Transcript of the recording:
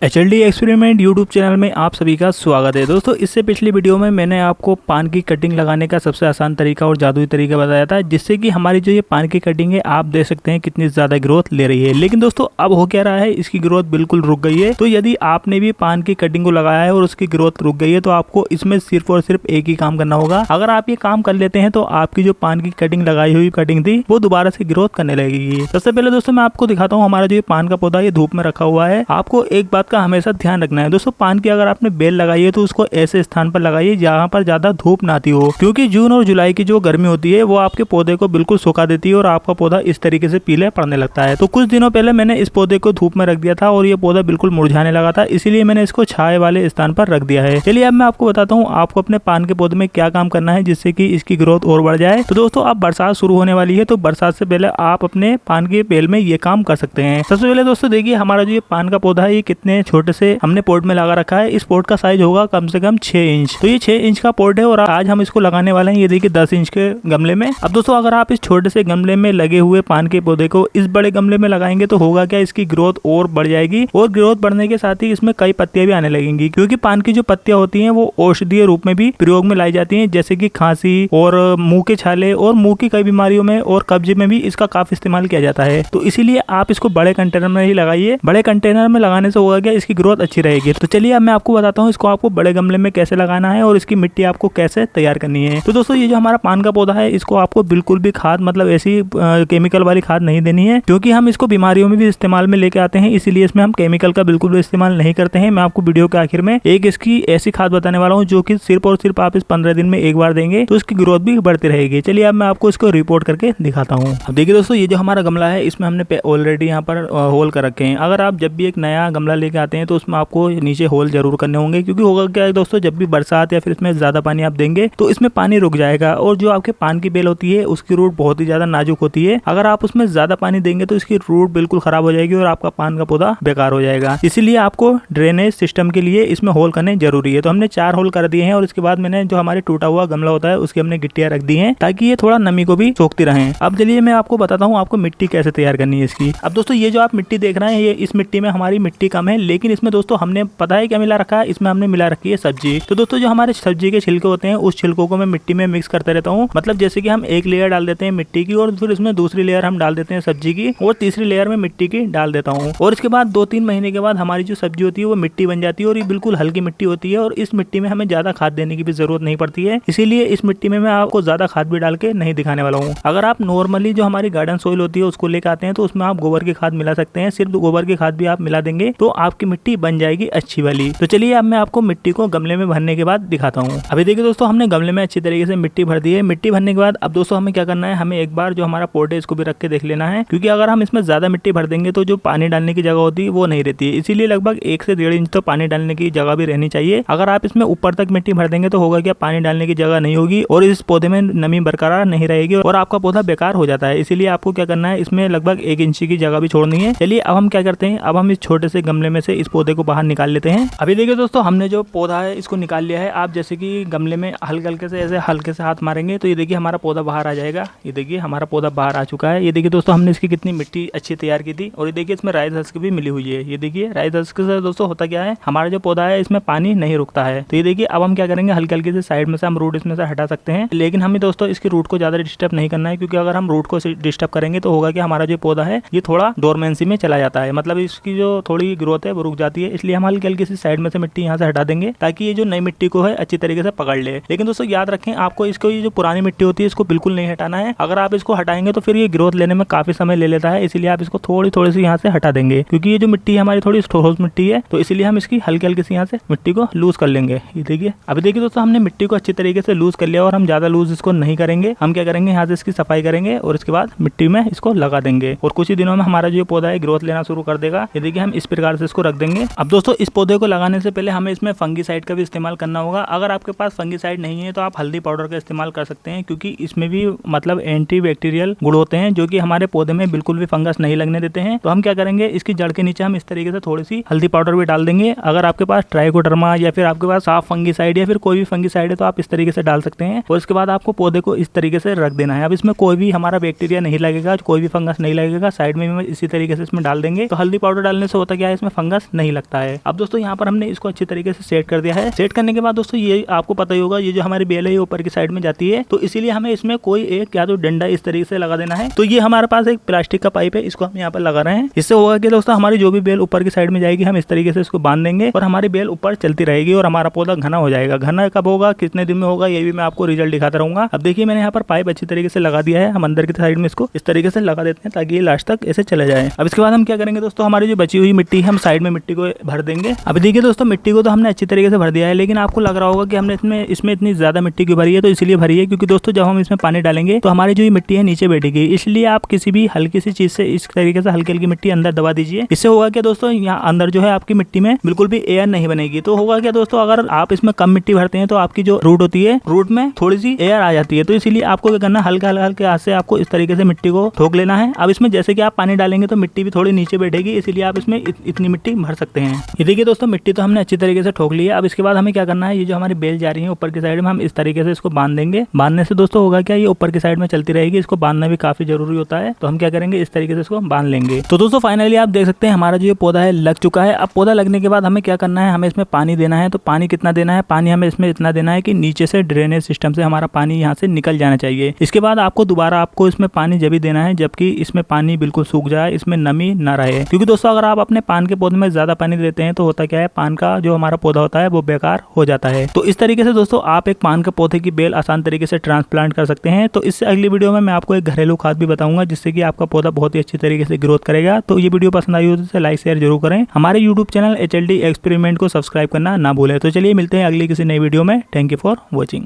HLD experiment YouTube channel में आप सभी का स्वागत है। दोस्तों, इससे पिछली वीडियो में मैंने आपको पान की कटिंग लगाने का सबसे आसान तरीका और जादुई तरीका बताया था, जिससे कि हमारी जो ये पान की कटिंग है आप देख सकते हैं कितनी ज़्यादा ग्रोथ ले रही है। लेकिन दोस्तों अब हो क्या रहा है, इसकी ग्रोथ बिल्कुल रुक गई है। तो यदि आपने भी पान की कटिंग को लगाया है और उसकी ग्रोथ रुक गई है तो आपको इसमें सिर्फ और सिर्फ एक ही काम करना होगा। अगर आप ये काम कर लेते हैं तो आपकी जो पान की कटिंग लगाई हुई कटिंग थी वो दोबारा से ग्रोथ करने लगेगी। सबसे पहले दोस्तों मैं आपको दिखाता हूँ हमारा जो ये पान का पौधा ये धूप में रखा हुआ है। आपको एक बात का हमेशा ध्यान रखना है दोस्तों, पान की अगर आपने बेल लगाई है तो उसको ऐसे स्थान पर लगाइए जहाँ पर ज्यादा धूप ना आती हो, क्योंकि जून और जुलाई की जो गर्मी होती है वो आपके पौधे को बिल्कुल सुखा देती है और आपका पौधा इस तरीके से पीले पड़ने लगता है। तो कुछ दिनों पहले मैंने इस पौधे को धूप में रख दिया था और ये पौधा बिल्कुल मुरझाने लगा था, इसीलिए मैंने इसको छाए वाले स्थान पर रख दिया है। चलिए अब मैं आपको बताता हूँ आपको अपने पान के पौधे में क्या काम करना है जिससे कि इसकी ग्रोथ और बढ़ जाए। तो दोस्तों अब बरसात शुरू होने वाली है, तो बरसात से पहले आप अपने पान के बेल में ये काम कर सकते हैं। सबसे पहले दोस्तों देखिए हमारा जो ये पान का पौधा है ये कितने छोटे से हमने पॉट में लगा रखा है। इस पॉट का साइज होगा कम से कम 6 इंच। तो ये 6 इंच का पॉट है और आज हम इसको लगाने वाले हैं ये देखिए 10 इंच के गमले में। अब दोस्तों अगर आप इस छोटे से गमले में लगे हुए पान के पौधे को इस बड़े गमले में लगाएंगे तो होगा क्या, इसकी ग्रोथ और बढ़ जाएगी और ग्रोथ बढ़ने के साथ ही इसमें कई पत्तियां भी आने लगेंगी, क्योंकि पान की जो पत्तियां होती हैं वो औषधीय रूप में भी प्रयोग में लाई जाती हैं, जैसे कि खांसी और मुंह के छाले और मुंह की कई बीमारियों में और कब्ज में भी इसका काफी इस्तेमाल किया जाता है। तो इसीलिए आप इसको बड़े कंटेनर में ही लगाइए। बड़े कंटेनर में लगाने से होगा क्या, इसकी ग्रोथ अच्छी रहेगी। तो चलिए अब मैं आपको बताता हूँ इसको आपको बड़े गमले में कैसे लगाना है और इसकी मिट्टी आपको कैसे तैयार करनी है। तो दोस्तों ये जो हमारा पान का पौधा है इसको आपको बिल्कुल भी खाद मतलब ऐसी केमिकल वाली खाद नहीं देनी है, क्योंकि हम इसको बीमारियों में भी इस्तेमाल में लेके आते हैं, इसीलिए इसमें हम केमिकल का बिल्कुल भी इस्तेमाल नहीं करते हैं। मैं आपको वीडियो के आखिर में एक इसकी ऐसी खाद बताने वाला हूँ जो कि सिर्फ और सिर्फ आप इस 15 दिन में एक बार देंगे तो इसकी ग्रोथ भी बढ़ती रहेगी। चलिए अब मैं आपको इसको रिपोर्ट करके दिखाता हूँ। अब देखिए दोस्तों ये जो हमारा गमला है इसमें हमने ऑलरेडी यहाँ पर होल कर रखे हैं। अगर आप जब भी एक नया गमला लेके आते हैं तो उसमें आपको नीचे होल जरूर करने होंगे, क्योंकि होगा क्या है दोस्तों, जब भी बरसात या फिर इसमें ज्यादा पानी आप देंगे तो इसमें पानी रुक जाएगा और जो आपके पान की बेल होती है उसकी रूट बहुत ही ज्यादा नाजुक होती है। अगर आप उसमें ज्यादा पानी देंगे तो इसकी रूट बिल्कुल खराब हो जाएगी और आपका पान का पौधा बेकार हो जाएगा। इसीलिए आपको ड्रेनेज सिस्टम के लिए इसमें होल करने जरूरी है। तो हमने 4 होल कर दिए हैं और इसके बाद मैंने जो हमारे टूटा हुआ गमला होता है उसकी हमने गिट्टियां रख दी हैं ताकि ये थोड़ा नमी को भी सोखती रहे। अब चलिए मैं आपको बताता हूँ आपको मिट्टी कैसे तैयार करनी है इसकी। अब दोस्तों ये जो आप मिट्टी देख रहे हैं ये इस मिट्टी में हमारी मिट्टी कम है, लेकिन इसमें दोस्तों हमने पता है क्या मिला रखा है, इसमें हमने मिला रखी है सब्जी। तो दोस्तों जो हमारे सब्जी के छिलके होते हैं उस छिलकों को मैं मिट्टी में मिक्स करते रहता हूँ। मतलब जैसे कि हम एक लेयर डाल देते हैं मिट्टी की और फिर इसमें दूसरी लेयर हम डाल देते हैं सब्जी की और तीसरी लेयर में मिट्टी की डाल देता हूँ। और इसके बाद 2-3 महीने के बाद हमारी जो सब्जी होती है वो मिट्टी बन जाती है और ये बिल्कुल हल्की मिट्टी होती है और इस मिट्टी में हमें ज्यादा खाद देने की भी जरूरत नहीं पड़ती है। इसीलिए इस मिट्टी में मैं आपको ज्यादा खाद भी डाल के नहीं दिखाने वाला हूँ। अगर आप नॉर्मली जो हमारी गार्डन सोइल होती है उसको लेकर आते हैं तो उसमें आप गोबर की खाद मिला सकते हैं। सिर्फ गोबर की खाद भी आप मिला देंगे तो आपकी मिट्टी बन जाएगी अच्छी वाली। तो चलिए अब मैं आपको मिट्टी को गमले में भरने के बाद दिखाता हूँ। अभी देखिए दोस्तों हमने गमले में अच्छी तरीके से मिट्टी भर दी है। मिट्टी भरने के बाद अब दोस्तों हमें क्या करना है, हमें एक बार जो हमारा पॉट है इसको भी रख के देख लेना है, क्योंकि अगर हम इसमें ज्यादा मिट्टी भर देंगे तो जो पानी डालने की जगह होती है वो नहीं रहती है। इसीलिए लगभग 1 से 1.5 इंच तो पानी डालने की जगह भी रहनी चाहिए। अगर आप इसमें ऊपर तक मिट्टी भर देंगे तो होगा क्या, पानी डालने की जगह नहीं होगी और इस पौधे में नमी बरकरार नहीं रहेगी और आपका पौधा बेकार हो जाता है। इसीलिए आपको क्या करना है, इसमें लगभग 1 इंच की जगह भी छोड़नी है। चलिए अब हम क्या करते हैं, अब हम इस छोटे से गमले में से इस पौधे को बाहर निकाल लेते हैं। अभी देखिए दोस्तों हमने जो पौधा है इसको निकाल लिया है। आप जैसे कि गमले में हल्के से ऐसे हल्के से हाथ मारेंगे तो ये देखिए हमारा पौधा बाहर आ जाएगा। ये देखिए हमारा पौधा बाहर आ चुका है। ये देखिए दोस्तों हमने इसकी कितनी मिट्टी अच्छी तैयार की थी और ये देखिए इसमें राइस हस्क भी मिली हुई है। ये देखिए राइस हस्क से दोस्तों होता क्या है, हमारा जो पौधा है इसमें पानी नहीं रुकता है। तो ये देखिए अब हम क्या करेंगे, हल्के हल्के से साइड में से हम रूट इसमें से हटा सकते हैं, लेकिन हमें दोस्तों इसकी रूट को ज्यादा डिस्टर्ब नहीं करना है, क्योंकि अगर हम रूट को डिस्टर्ब करेंगे तो होगा कि हमारा जो पौधा है ये थोड़ा डोरमेंसी में चला जाता है, मतलब इसकी जो थोड़ी ग्रोथ है वो रुक जाती है। इसलिए हम हल्की हल्की सी साइड में से मिट्टी यहाँ से हटा देंगे ताकि ये जो नई मिट्टी को है अच्छी तरीके से पकड़ ले। लेकिन दोस्तों याद रखें आपको इसको ये जो पुरानी मिट्टी होती है इसको बिल्कुल नहीं हटाना है। अगर आप इसको हटाएंगे तो फिर ये ग्रोथ लेने में काफी समय ले लेता है, इसीलिए आप इसको थोड़ी थोड़ी सी यहाँ से हटा देंगे, क्योंकि ये जो मिट्टी है हमारी थोड़ी ठोस मिट्टी है, तो इसलिए हम इसकी हल्की हल्की सी यहाँ से मिट्टी को लूज कर लेंगे। ये देखिए अभी देखिए दोस्तों हमने मिट्टी को अच्छी तरीके से लूज कर लिया और हम ज्यादा लूज इसको नहीं करेंगे। हम क्या करेंगे, यहाँ से इसकी सफाई करेंगे और इसके बाद मिट्टी में इसको लगा देंगे और कुछ ही दिनों में हमारा जो पौधा है ग्रोथ लेना शुरू कर देगा। ये देखिए हम इस प्रकार से इसको रख देंगे। अब दोस्तों इस पौधे को लगाने से पहले हमें इसमें फंगीसाइड का भी इस्तेमाल करना होगा। अगर आपके पास फंगीसाइड नहीं है तो आप हल्दी पाउडर का इस्तेमाल कर सकते हैं, क्योंकि इसमें भी मतलब एंटी बैक्टीरियल गुण होते हैं जो कि हमारे पौधे में बिल्कुल भी फंगस नहीं लगने देते हैं। तो हम क्या करेंगे, इसकी जड़ के नीचे हम इस तरीके से थोड़ी सी हल्दी पाउडर भी डाल देंगे। अगर आपके पास ट्राइकोडर्मा या फिर आपके पास साफ फंगीसाइड या फिर कोई भी फंगीसाइड है तो आप इस तरीके से डाल सकते हैं और इसके बाद आपको पौधे को इस तरीके से रख देना है। अब इसमें कोई भी हमारा बैक्टीरिया नहीं लगेगा, कोई भी फंगस नहीं लगेगा। साइड में भी इसी तरीके से इसमें डाल देंगे। तो हल्दी पाउडर डालने से होता क्या है, इसमें फंगस नहीं लगता है। अब दोस्तों यहाँ पर हमने इसको अच्छी तरीके से सेट कर दिया है। सेट करने के बाद दोस्तों ये आपको पता ही होगा, ये जो हमारी बेल है ये ऊपर की साइड में जाती है, तो इसीलिए हमें इसमें कोई एक या तो डंडा इस तरीके से लगा देना है। तो ये हमारे पास एक प्लास्टिक का पाइप है, इसको हम यहाँ पर लगा रहे हैं। इससे होगा कि दोस्तों हमारी जो भी बेल ऊपर की साइड में जाएगी हम इस तरीके से इसको बांध देंगे और हमारी बेल ऊपर चलती रहेगी और हमारा पौधा घना हो जाएगा। घना कब होगा, कितने दिन में होगा, ये भी मैं आपको रिजल्ट दिखाता रहूंगा। अब देखिए मैंने यहाँ पर पाइप अच्छी तरीके से लगा दिया है। हम अंदर की साइड में इसको इस तरीके से लगा देते हैं ताकि ये लास्ट तक ऐसे चले जाए। अब इसके बाद हम क्या करेंगे दोस्तों, हमारी जो बची हुई मिट्टी है हम साइड में मिट्टी को भर देंगे। अब देखिए दोस्तों मिट्टी को तो हमने अच्छी तरीके से भर दिया है, लेकिन आपको लग रहा होगा कि हमने इसमें इतनी ज्यादा मिट्टी क्यों भरी है। तो इसलिए भरी है क्योंकि दोस्तों जब हम इसमें पानी डालेंगे तो हमारी जो ये मिट्टी है नीचे बैठेगी, इसलिए आप किसी भी हल्की सी चीज से इस तरीके से हल्की हल्की मिट्टी अंदर दबा दीजिए। इससे होगा क्या दोस्तों, यहाँ अंदर जो है आपकी मिट्टी में बिल्कुल भी एयर नहीं बनेगी। तो होगा क्या दोस्तों, अगर आप इसमें कम मिट्टी भरते हैं तो आपकी जो रूट होती है, रूट में थोड़ी सी एयर आ जाती है। तो इसीलिए आपको क्या करना, हल्का हल्के हाथ से आपको इस तरीके से मिट्टी को ठोक लेना है। अब इसमें जैसे कि आप पानी डालेंगे तो मिट्टी भी थोड़ी नीचे बैठेगी, इसीलिए आप इसमें इतनी मिट्टी भर सकते हैं। ये देखिए दोस्तों मिट्टी तो हमने अच्छी तरीके से ठोक ली है। अब इसके बाद हमें क्या करना है, ये जो हमारी बेल जा रही है ऊपर की साइड में, हम इस तरीके से इसको बांध देंगे। बांधने से दोस्तों होगा क्या, ये ऊपर की साइड में चलती रहेगी। इसको बांधना भी काफी जरूरी होता है, तो हम क्या करेंगे, इस तरीके से इसको बांध लेंगे। तो दोस्तों फाइनली आप देख सकते हैं हमारा जो ये पौधा है लग चुका है। अब पौधा लगने के बाद हमें क्या करना है, हमें इसमें पानी देना है। तो पानी कितना देना है, पानी हमें इसमें इतना देना है कि नीचे से ड्रेनेज सिस्टम से हमारा पानी यहाँ से निकल जाना चाहिए। इसके बाद आपको दोबारा आपको इसमें पानी जब भी देना है जबकि इसमें पानी बिल्कुल सूख जाए, इसमें नमी ना रहे। क्योंकि दोस्तों अगर आप अपने पान के पौधे में ज्यादा पानी देते हैं तो होता क्या है, पान का जो हमारा पौधा होता है वो बेकार हो जाता है। तो इस तरीके से दोस्तों आप एक पान के पौधे की बेल आसान तरीके से ट्रांसप्लांट कर सकते हैं। तो इससे अगली वीडियो में मैं आपको एक घरेलू खाद भी बताऊंगा जिससे कि आपका पौधा बहुत ही अच्छी तरीके से ग्रोथ करेगा। तो ये वीडियो पसंद आई हो तो लाइक शेयर जरूर करें। हमारे यूट्यूब चैनल HLD एक्सपेरिमेंट को सब्सक्राइब करना ना भूलें। तो चलिए मिलते हैं अगली किसी नई वीडियो में। Thank you for watching.